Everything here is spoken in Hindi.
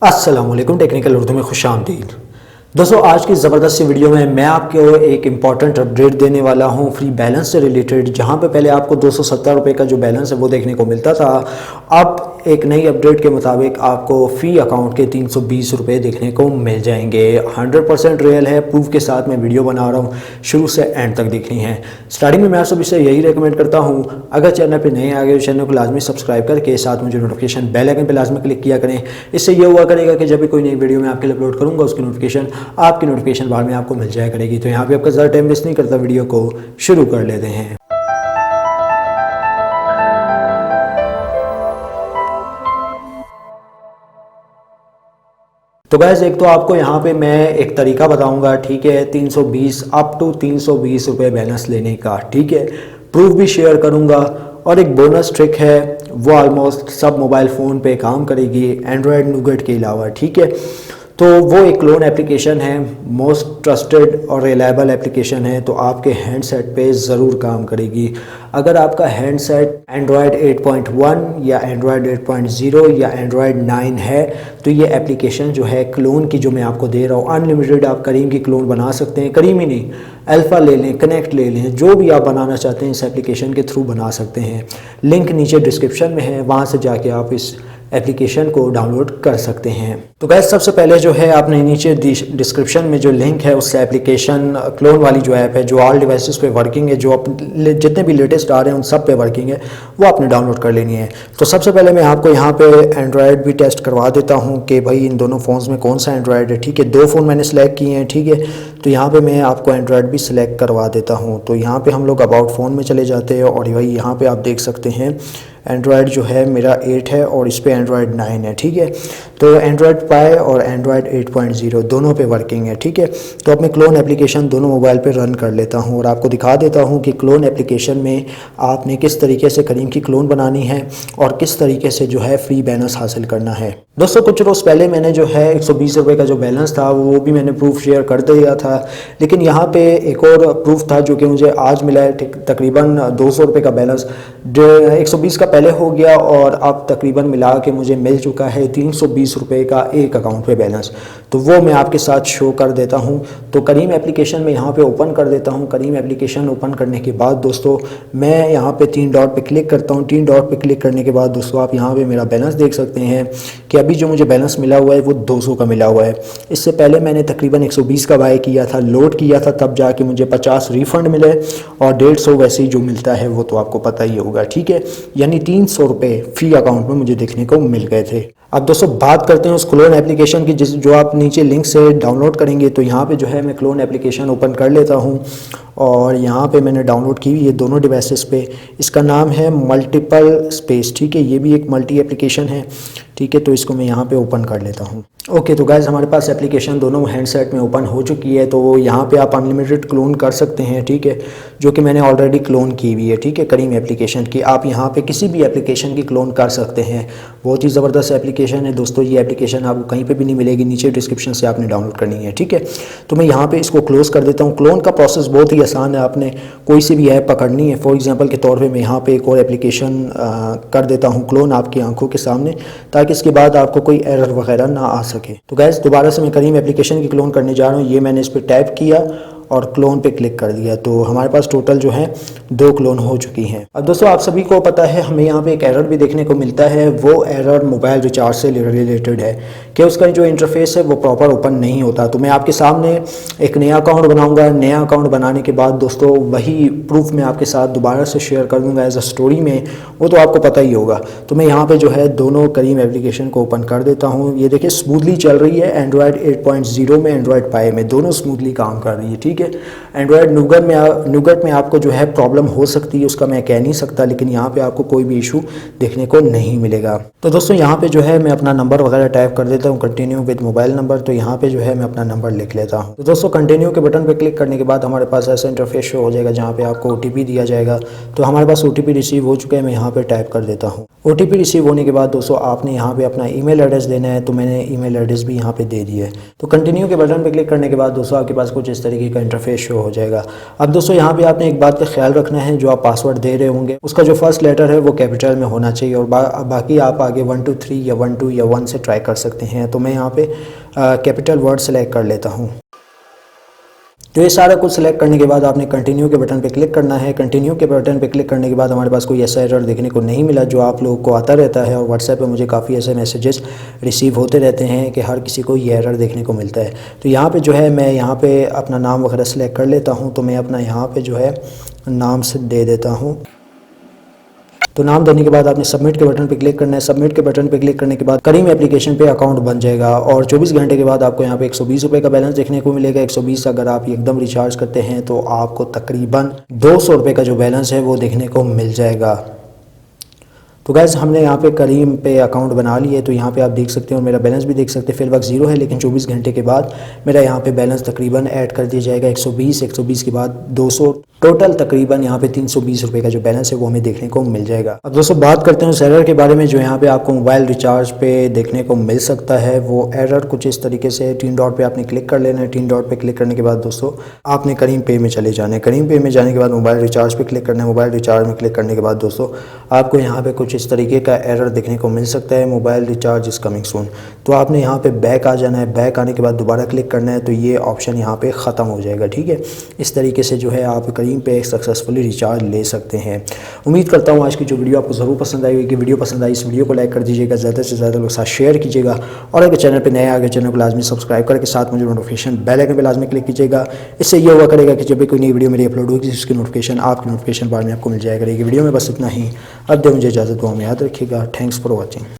अस्सलाम वालेकुम, टेक्निकल उर्दू में खुशामदीद। दोस्तों, आज की ज़बरदस्त सी वीडियो में मैं आपको एक इम्पॉर्टेंट अपडेट देने वाला हूं फ्री बैलेंस से रिलेटेड। जहां पे पहले आपको 270 रुपये का जो बैलेंस है वो देखने को मिलता था, अब एक नई अपडेट के मुताबिक आपको फ़ी अकाउंट के 320 रुपये देखने को मिल जाएंगे। 100% रियल है, प्रूफ के साथ मैं वीडियो बना रहा हूँ, शुरू से एंड तक देखनी है। स्टार्टिंग में मैं आप सभी से यही रिकमेंड करता हूँ, अगर चैनल पर नए आ गए तो चैनल को लाजमी सब्सक्राइब करके साथ मुझे नोटिफिकेशन बेल आइकन पर लाजमी क्लिक किया करें। इससे ये हुआ करेगा कि जब भी कोई नई वीडियो मैं आपके लिए अपलोड करूँगा उसकी नोटिफिकेशन बार में आपको मिल जाया करेगी। तो यहाँ पे आपका ज़्यादा टाइम वेस्ट नहीं करता, वीडियो को शुरू कर लेते हैं। तो गैस, एक तो आपको यहाँ पे मैं एक तरीका बताऊंगा, ठीक है, 320 अप टू 320 रुपये बैलेंस लेने का, ठीक है। प्रूफ भी शेयर करूंगा और एक बोनस ट्रिक है, वो ऑलमोस्ट सब मोबाइल फ़ोन पे काम करेगी एंड्रॉयड नूगेट के अलावा, ठीक है। तो वो एक क्लोन एप्लीकेशन है, मोस्ट ट्रस्टेड और रिलायबल एप्लीकेशन है, तो आपके हैंडसेट पे ज़रूर काम करेगी। अगर आपका हैंडसेट एंड्रॉयड 8.1 या एंड्रॉयड 8.0 या एंड्रॉयड 9 है तो ये एप्लीकेशन जो है क्लोन की जो मैं आपको दे रहा हूँ, अनलिमिटेड आप करीम की क्लोन बना सकते हैं। करीम ही नहीं, अल्फ़ा ले लें, कनेक्ट ले लें, जो भी आप बनाना चाहते हैं इस एप्लीकेशन के थ्रू बना सकते हैं। लिंक नीचे डिस्क्रिप्शन में है, वहाँ से जाके आप इस एप्लीकेशन को डाउनलोड कर सकते हैं। तो गैस, सबसे पहले जो है आपने नीचे डिस्क्रिप्शन में जो लिंक है उससे एप्लीकेशन क्लोन वाली जो ऐप है, जो ऑल डिवाइसेस पे वर्किंग है, जो जितने भी लेटेस्ट आ रहे हैं उन सब पे वर्किंग है, वो आपने डाउनलोड कर लेनी है। तो सबसे पहले मैं आपको यहाँ पे एंड्रॉयड भी टेस्ट करवा देता हूँ कि भाई इन दोनों फ़ोन्स में कौन सा एंड्रॉयड है, ठीक है। 2 फ़ोन मैंने सेलेक्ट किए हैं, ठीक है। तो यहाँ पर मैं आपको एंड्रॉयड भी सिलेक्ट करवा देता हूँ। तो यहाँ पर हम लोग अबाउट फ़ोन में चले जाते हैं और भाई यहाँ पर आप देख सकते हैं एंड्रॉयड जो है मेरा 8 है और इस पे एंड्रॉयड 9 है, ठीक है। तो एंड्रॉयड पाई और एंड्रॉयड 8.0 दोनों पे वर्किंग है, ठीक है। तो अब मैं क्लोन एप्लीकेशन दोनों मोबाइल पे रन कर लेता हूँ और आपको दिखा देता हूँ कि क्लोन एप्लीकेशन में आपने किस तरीके से करीम की क्लोन बनानी है और किस तरीके से जो है फ्री बैलेंस हासिल करना है। दोस्तों, कुछ रोज़ पहले मैंने जो है 120 रुपये का जो बैलेंस था वो भी मैंने प्रूफ शेयर कर दिया था, लेकिन यहाँ पे एक और प्रूफ था जो कि मुझे आज मिला है। तकरीबन 200 रुपये का बैलेंस 120 का पहले हो गया और अब तकरीबन मिला के मुझे मिल चुका है 320 रुपये का एक अकाउंट पे बैलेंस। तो वो मैं आपके साथ शो कर देता हूँ। तो करीम एप्लीकेशन में यहाँ पे ओपन कर देता हूँ। करीम एप्लीकेशन ओपन करने के बाद दोस्तों मैं यहाँ पे 3 डॉट पे क्लिक करता हूँ। 3 डॉट पे क्लिक करने के बाद दोस्तों आप यहाँ पे मेरा बैलेंस देख सकते हैं कि अभी जो मुझे बैलेंस मिला हुआ है वो 200 का मिला हुआ है। इससे पहले मैंने तकरीबन 120 का बाय किया था, लोड किया था, तब जाके मुझे 50 रिफ़ंड मिले और 150 वैसे ही जो मिलता है वो तो आपको पता ही होगा, ठीक है। यानी 300 रुपये फ़ी अकाउंट में मुझे देखने को मिल गए थे। अब दोस्तों बात करते हैं उस क्लोन एप्लीकेशन की जो आप नीचे लिंक से डाउनलोड करेंगे। तो यहाँ पे जो है मैं क्लोन एप्लीकेशन ओपन कर लेता हूँ और यहाँ पे मैंने डाउनलोड की हुई है दोनों डिवाइसेस पे। इसका नाम है मल्टीपल स्पेस, ठीक है। ये भी एक मल्टी एप्लीकेशन है, ठीक है। तो इसको मैं यहाँ पे ओपन कर लेता हूँ। ओके, तो गाइस हमारे पास एप्लीकेशन दोनों हैंडसेट में ओपन हो चुकी है। तो यहाँ पे आप अनलिमिटेड क्लोन कर सकते हैं, ठीक है, जो कि मैंने ऑलरेडी क्लोन की हुई है, ठीक है। करीम एप्लीकेशन की आप यहाँ पे किसी भी एप्लीकेशन की क्लोन कर सकते हैं। बहुत ही ज़बरदस्त एप्लीकेशन है दोस्तों। ये एप्लीकेशन आपको कहीं पर भी नहीं मिलेगी, नीचे डिस्क्रिप्शन से आपने डाउनलोड करनी है, ठीक है। तो मैं यहाँ पर इसको क्लोज़ कर देता हूँ। क्लोन का प्रोसेस बहुत ही आसान है। आपने कोई सी भी ऐप पकड़नी है, फॉर एग्जांपल के तौर पे मैं यहाँ पे एक और एप्लीकेशन कर देता हूँ क्लोन आपकी आंखों के सामने, ताकि इसके बाद आपको कोई एरर वगैरह ना आ सके। तो गैस दोबारा से मैं करीम एप्लीकेशन की क्लोन करने जा रहा हूँ। ये मैंने इस पर टैप किया और क्लोन पे क्लिक कर दिया। तो हमारे पास टोटल जो है 2 क्लोन हो चुकी हैं। अब दोस्तों आप सभी को पता है हमें यहाँ पे एक एरर भी देखने को मिलता है। वो एरर मोबाइल रिचार्ज से रिलेटेड है कि उसका जो इंटरफेस है वो प्रॉपर ओपन नहीं होता। तो मैं आपके सामने एक नया अकाउंट बनाऊंगा। नया अकाउंट बनाने के बाद दोस्तों वही प्रूफ मैं आपके साथ दोबारा से शेयर कर दूँगा एज अ स्टोरी में, वो तो आपको पता ही होगा। तो मैं यहाँ पर जो है दोनों करीम एप्लीकेशन को ओपन कर देता हूँ। ये देखिए स्मूथली चल रही है, एंड्रॉयड 8.0 में, एंड्रॉयड पाई में, दोनों स्मूथली काम कर रही है, ठीक है। एंड्रॉयड नूगेट में आपको जो है प्रॉब्लम हो सकती है, उसका मैं कह नहीं सकता, लेकिन यहाँ पे आपको कोई भी इशू देखने को नहीं मिलेगा। तो दोस्तों यहाँ पे जो है मैं अपना नंबर वगैरह टाइप कर देता हूँ, कंटिन्यू विद मोबाइल नंबर। तो यहाँ पे जो है मैं अपना नंबर लिख लेता हूँ। तो दोस्तों कंटिन्यू के बटन पे क्लिक करने के बाद हमारे पास ऐसा इंटरफेस शो हो जाएगा जहाँ पे आपको OTP दिया जाएगा। तो हमारे पास OTP रिसीव हो चुका है, मैं यहाँ पे टाइप कर देता हूँ। OTP रिसीव होने के बाद दोस्तों आपने यहाँ पे अपना ईमेल एड्रेस देना है। तो मैंने ईमेल एड्रेस भी यहाँ पे दे दिया है। तो कंटिन्यू के बटन पे क्लिक करने के बाद दोस्तों आपके पास कुछ इस तरीके का इंटरफेस शो हो जाएगा। अब दोस्तों यहाँ पे आपने एक बात का ख्याल रखना है, जो आप पासवर्ड दे रहे होंगे उसका जो फर्स्ट लेटर है वो कैपिटल में होना चाहिए और बाकी आप आगे 1 2 3 या 1 2 या 1 से ट्राई कर सकते हैं। तो मैं यहाँ पे कैपिटल वर्ड सेलेक्ट कर लेता हूँ। तो ये सारा कुछ सेलेक्ट करने के बाद आपने कंटिन्यू के बटन पे क्लिक करना है। कंटिन्यू के बटन पे क्लिक करने के बाद हमारे पास कोई ऐसा एरर देखने को नहीं मिला जो आप लोगों को आता रहता है, और व्हाट्सएप पे मुझे काफ़ी ऐसे मैसेजेस रिसीव होते रहते हैं कि हर किसी को ये एरर देखने को मिलता है। तो यहाँ पे जो है मैं यहाँ पे अपना नाम वगैरह सेलेक्ट कर लेता हूँ। तो मैं अपना यहाँ पर जो है नाम से दे देता हूँ। तो नाम देने के बाद आपने सबमिट के बटन पे क्लिक करना है। सबमिट के बटन पे क्लिक करने के बाद करीम एप्लीकेशन पे अकाउंट बन जाएगा और 24 घंटे के बाद आपको यहाँ पे 120 रुपये का बैलेंस देखने को मिलेगा। 120 अगर आप एकदम रिचार्ज करते हैं तो आपको तकरीबन 200 रुपये का जो बैलेंस है वो देखने को मिल जाएगा। तो गैस हमने यहाँ पे करीम पे अकाउंट बना लिए। तो यहाँ पे आप देख सकते हो, मेरा बैलेंस भी देख सकते हैं। फिल वक्त 0 है, लेकिन 24 घंटे के बाद मेरा यहाँ पे बैलेंस तकरीबन ऐड कर दिया जाएगा 120 के बाद 200, टोटल तकरीबन यहाँ पे 320 रुपये का जो बैलेंस है वो हमें देखने को मिल जाएगा। अब दोस्तों बात करते हैं उस एरर के बारे में जो यहाँ पे आपको मोबाइल रिचार्ज पे देखने को मिल सकता है। वो एरर कुछ इस तरीके से, 3 डॉट पे आपने क्लिक कर लेना है। 3 डॉट पे क्लिक करने के बाद दोस्तों आपने करीम पे में चले जाना है। करीम पे में जाने के बाद मोबाइल रिचार्ज पे क्लिक करना है। मोबाइल रिचार्ज में क्लिक करने के बाद दोस्तों आपको यहाँ पे कुछ इस तरीके का एरर देखने को मिल सकता है, mobile recharge is coming soon. तो आपने यहाँ पे बैक आ जाना है। बैक आने के बाद दोबारा क्लिक करना है तो ये ऑप्शन यहाँ पे ख़त्म हो जाएगा। ठीक है, इस तरीके से जो है आप करीम पे सक्सेसफुली रिचार्ज ले सकते हैं। उम्मीद करता हूँ आज की जो वीडियो आपको ज़रूर पसंद आई होगी। वीडियो पसंद आई इस वीडियो को लाइक कर दीजिएगा, ज़्यादा से ज़्यादा लोगों के साथ शेयर कीजिएगा, और अगर चैनल पे नए आ गए चैनल को लाजमी सब्सक्राइब करके साथ मुझे नोटिफिकेशन बेल आइकन पे लाजमी क्लिक कीजिएगा। इससे ये हुआ करेगा कि जब भी कोई नई वीडियो मेरी अपलोड होगी उसकी नोटिफिकेशन आपकी नोटिफिकेशन बार में आपको मिल जाया करेगी। वीडियो में बस इतना ही। अब दे मुझे इजाज़त, दुआ में याद रखिएगा। Thanks for watching.